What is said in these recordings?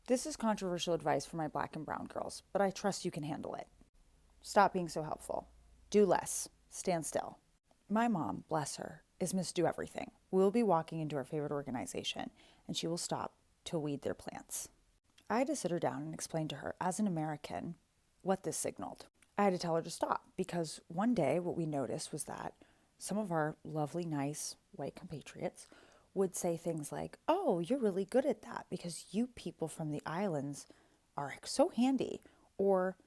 This is controversial advice for my black and brown girls, but I trust you can handle it. Stop being so helpful. Do less. Stand still. My mom, bless her, is Miss Do Everything. We'll be walking into our favorite organization, and she will stop to weed their plants. I had to sit her down and explain to her, as an American, what this signaled. I had to tell her to stop because one day what we noticed was that some of our lovely, nice white compatriots would say things like, "Oh, you're really good at that because you people from the islands are so handy." Or,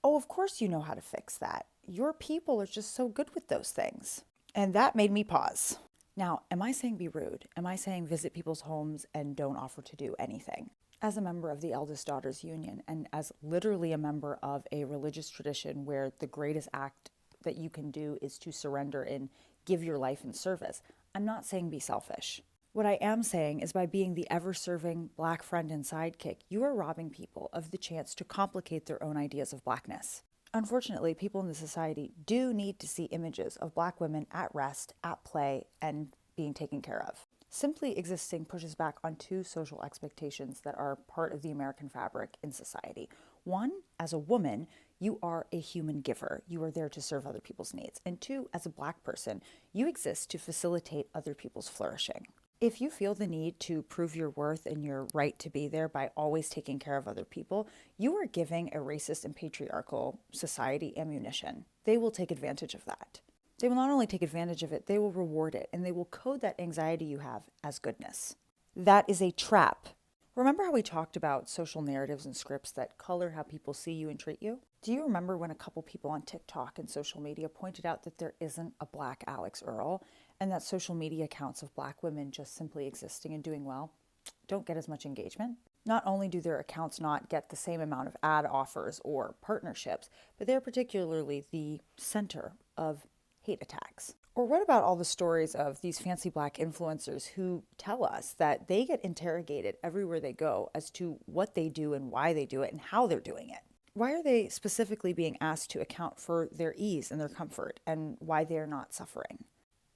"Oh, of course you know how to fix that. Your people are just so good with those things." And that made me pause. Now, am I saying be rude? Am I saying visit people's homes and don't offer to do anything? As a member of the Eldest Daughters Union and as literally a member of a religious tradition where the greatest act that you can do is to surrender and give your life in service, I'm not saying be selfish. What I am saying is by being the ever-serving black friend and sidekick, you are robbing people of the chance to complicate their own ideas of blackness. Unfortunately, people in the society do need to see images of black women at rest, at play, and being taken care of. Simply existing pushes back on two social expectations that are part of the American fabric in society. One, as a woman, you are a human giver. You are there to serve other people's needs. And two, as a black person, you exist to facilitate other people's flourishing. If you feel the need to prove your worth and your right to be there by always taking care of other people, you are giving a racist and patriarchal society ammunition. They will take advantage of that. They will not only take advantage of it, they will reward it, and they will code that anxiety you have as goodness. That is a trap. Remember how we talked about social narratives and scripts that color how people see you and treat you? Do you remember when a couple people on TikTok and social media pointed out that there isn't a black Alex Earl and that social media accounts of black women just simply existing and doing well don't get as much engagement? Not only do their accounts not get the same amount of ad offers or partnerships, but they're particularly the center of hate attacks. Or what about all the stories of these fancy black influencers who tell us that they get interrogated everywhere they go as to what they do and why they do it and how they're doing it? Why are they specifically being asked to account for their ease and their comfort and why they're not suffering?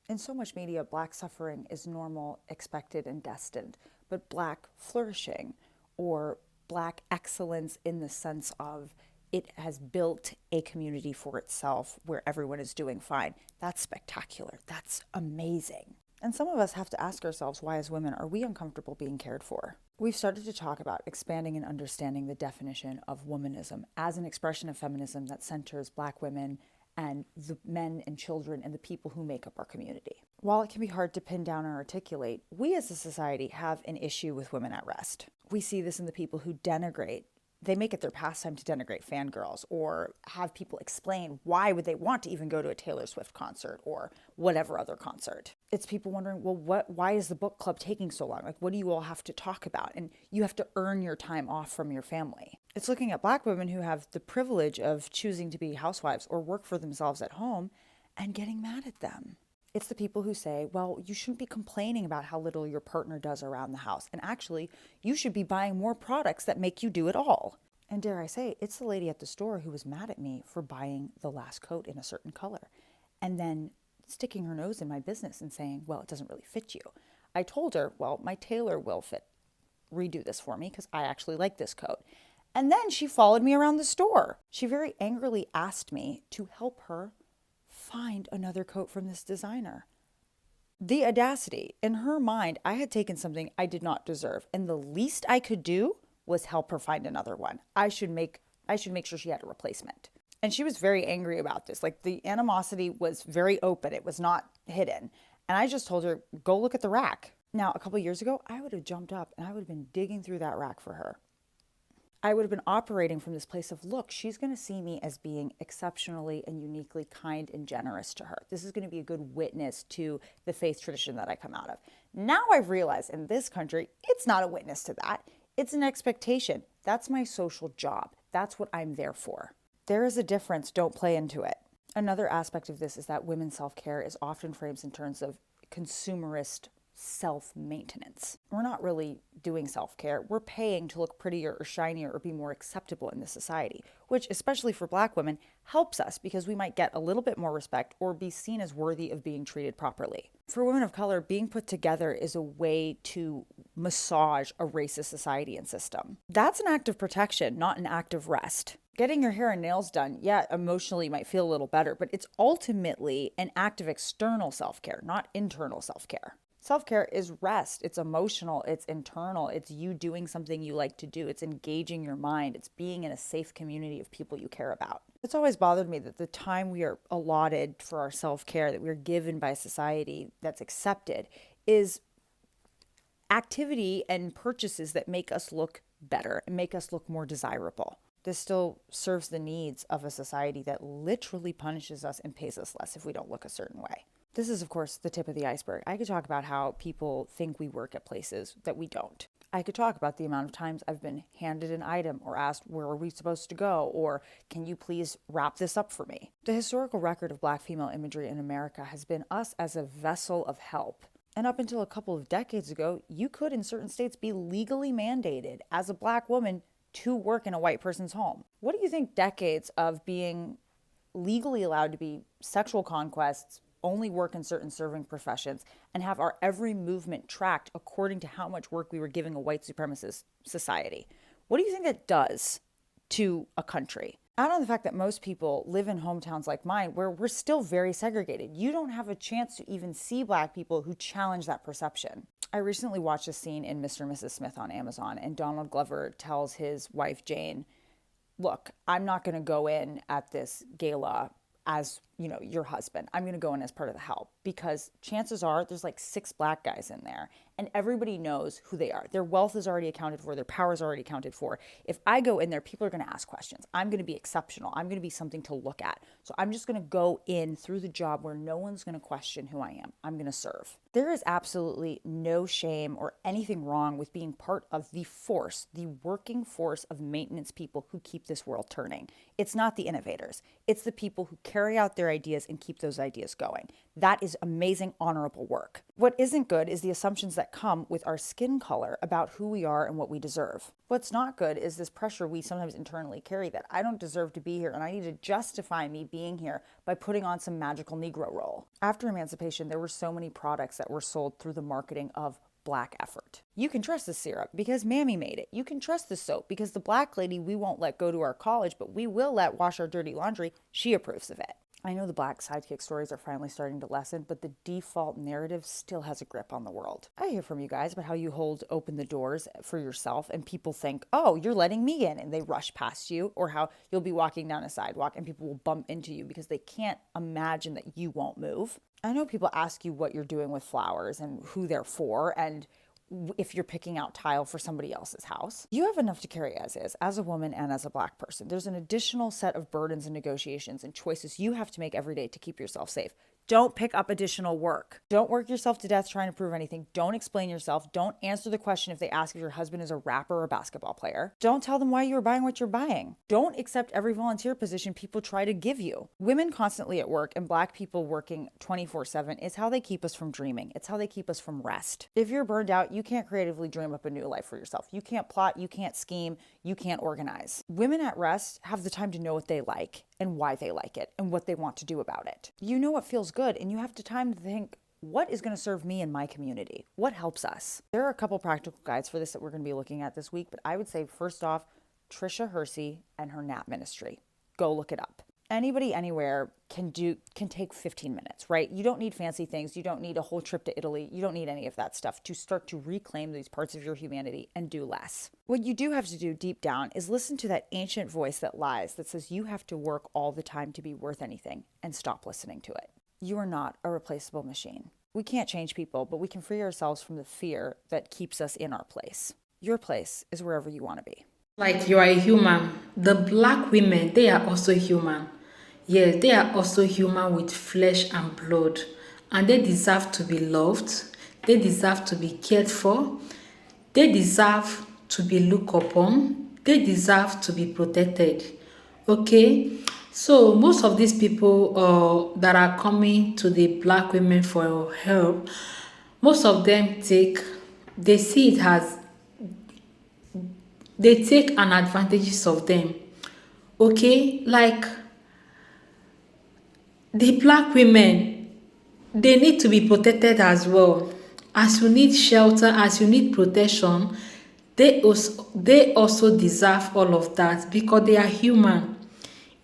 In so much media, black suffering is normal, expected, and destined, but black flourishing or black excellence in the sense of it has built a community for itself where everyone is doing fine. That's spectacular. That's amazing. And some of us have to ask ourselves, why as women are we uncomfortable being cared for? We've started to talk about expanding and understanding the definition of womanism as an expression of feminism that centers black women and the men and children and the people who make up our community. While it can be hard to pin down or articulate, we as a society have an issue with women at rest. We see this in the people who denigrate. They make it their pastime to denigrate fangirls or have people explain why would they want to even go to a Taylor Swift concert or whatever other concert. It's people wondering, well, why is the book club taking so long? Like, what do you all have to talk about? And you have to earn your time off from your family. It's looking at black women who have the privilege of choosing to be housewives or work for themselves at home and getting mad at them. It's the people who say, well, you shouldn't be complaining about how little your partner does around the house. And actually, you should be buying more products that make you do it all. And dare I say, it's the lady at the store who was mad at me for buying the last coat in a certain color and then sticking her nose in my business and saying, well, it doesn't really fit you. I told her, well, my tailor will redo this for me because I actually like this coat. And then she followed me around the store. She very angrily asked me to help her find another coat from this designer. The audacity. In her mind, I had taken something I did not deserve, and the least I could do was help her find another one. I should make sure she had a replacement. And she was very angry about this. Like, the animosity was very open. It was not hidden. And I just told her, go look at the rack. Now, a couple years ago, I would have jumped up and I would have been digging through that rack for her. I would have been operating from this place of, look, she's going to see me as being exceptionally and uniquely kind and generous to her. This is going to be a good witness to the faith tradition that I come out of. Now I've realized in this country, it's not a witness to that. It's an expectation. That's my social job. That's what I'm there for. There is a difference. Don't play into it. Another aspect of this is that women's self-care is often framed in terms of consumerist self-maintenance. We're not really doing self-care. We're paying to look prettier or shinier or be more acceptable in this society, which, especially for Black women, helps us because we might get a little bit more respect or be seen as worthy of being treated properly. For women of color, being put together is a way to massage a racist society and system. That's an act of protection, not an act of rest. Getting your hair and nails done, yeah, emotionally might feel a little better, but it's ultimately an act of external self-care, not internal self-care. Self-care is rest. It's emotional. It's internal. It's you doing something you like to do. It's engaging your mind. It's being in a safe community of people you care about. It's always bothered me that the time we are allotted for our self-care, that we're given by society that's accepted, is activity and purchases that make us look better and make us look more desirable. This still serves the needs of a society that literally punishes us and pays us less if we don't look a certain way. This is, of course, the tip of the iceberg. I could talk about how people think we work at places that we don't. I could talk about the amount of times I've been handed an item or asked, where are we supposed to go? Or can you please wrap this up for me? The historical record of Black female imagery in America has been us as a vessel of help. And up until a couple of decades ago, you could in certain states be legally mandated as a Black woman to work in a white person's home. What do you think decades of being legally allowed to be sexual conquests, only work in certain serving professions, and have our every movement tracked according to how much work we were giving a white supremacist society? What do you think that does to a country? Add on the fact that most people live in hometowns like mine where we're still very segregated. You don't have a chance to even see Black people who challenge that perception. I recently watched a scene in Mr. and Mrs. Smith on Amazon, and Donald Glover tells his wife, Jane, look, I'm not going to go in at this gala as, your husband. I'm going to go in as part of the help because chances are there's like 6 Black guys in there and everybody knows who they are. Their wealth is already accounted for. Their power is already accounted for. If I go in there, people are going to ask questions. I'm going to be exceptional. I'm going to be something to look at. So I'm just going to go in through the job where no one's going to question who I am. I'm going to serve. There is absolutely no shame or anything wrong with being part of the force, the working force of maintenance people who keep this world turning. It's not the innovators. It's the people who carry out their ideas and keep those ideas going. That is amazing, honorable work. What isn't good is the assumptions that come with our skin color about who we are and what we deserve. What's not good is this pressure we sometimes internally carry that I don't deserve to be here and I need to justify me being here by putting on some magical Negro role. After emancipation, there were so many products that were sold through the marketing of Black effort. You can trust the syrup because Mammy made it. You can trust the soap because the Black lady we won't let go to our college, but we will let wash our dirty laundry. She approves of it. I know the Black sidekick stories are finally starting to lessen, but the default narrative still has a grip on the world. I hear from you guys about how you hold open the doors for yourself and people think, oh, you're letting me in, and they rush past you, or how you'll be walking down a sidewalk and people will bump into you because they can't imagine that you won't move. I know people ask you what you're doing with flowers and who they're for, and if you're picking out tile for somebody else's house. You have enough to carry as is, as a woman and as a Black person. There's an additional set of burdens and negotiations and choices you have to make every day to keep yourself safe. Don't pick up additional work. Don't work yourself to death trying to prove anything. Don't explain yourself. Don't answer the question if they ask if your husband is a rapper or a basketball player. Don't tell them why you're buying what you're buying. Don't accept every volunteer position people try to give you. Women constantly at work and Black people working 24/7 is how they keep us from dreaming. It's how they keep us from rest. If you're burned out, you can't creatively dream up a new life for yourself. You can't plot, you can't scheme, you can't organize. Women at rest have the time to know what they like and why they like it and what they want to do about it. You know what feels good and you have the time to think, what is going to serve me and my community? What helps us? There are a couple practical guides for this that we're going to be looking at this week, but I would say first off, Tricia Hersey and her NAP ministry. Go look it up. Anybody anywhere can take 15 minutes, right? You don't need fancy things. You don't need a whole trip to Italy. You don't need any of that stuff to start to reclaim these parts of your humanity and do less. What you do have to do deep down is listen to that ancient voice that lies, that says you have to work all the time to be worth anything, and stop listening to it. You are not a replaceable machine. We can't change people, but we can free ourselves from the fear that keeps us in our place. Your place is wherever you want to be. Like you are a human. The Black women, they are also human. Yes, they are also human with flesh and blood, and they deserve to be loved. They deserve to be cared for. They deserve to be looked upon. They deserve to be protected. Okay, so most of these people that are coming to the Black women for help Most of them they see it as, they take an advantages of them. Okay, like the black women, they need to be protected as well. As you need shelter, as you need protection, they also deserve all of that because they are human.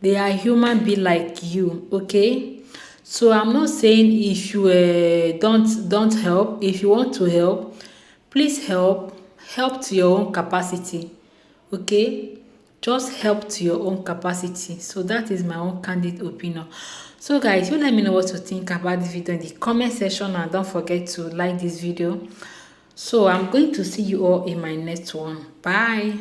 They are human being like you, okay? So I'm not saying if you don't help. If you want to help, please help to your own capacity, okay? Just help to your own capacity. So that is my own candid opinion. So guys, you let me know what you think about this video in the comment section, and don't forget to like this video. So I'm going to see you all in my next one. Bye.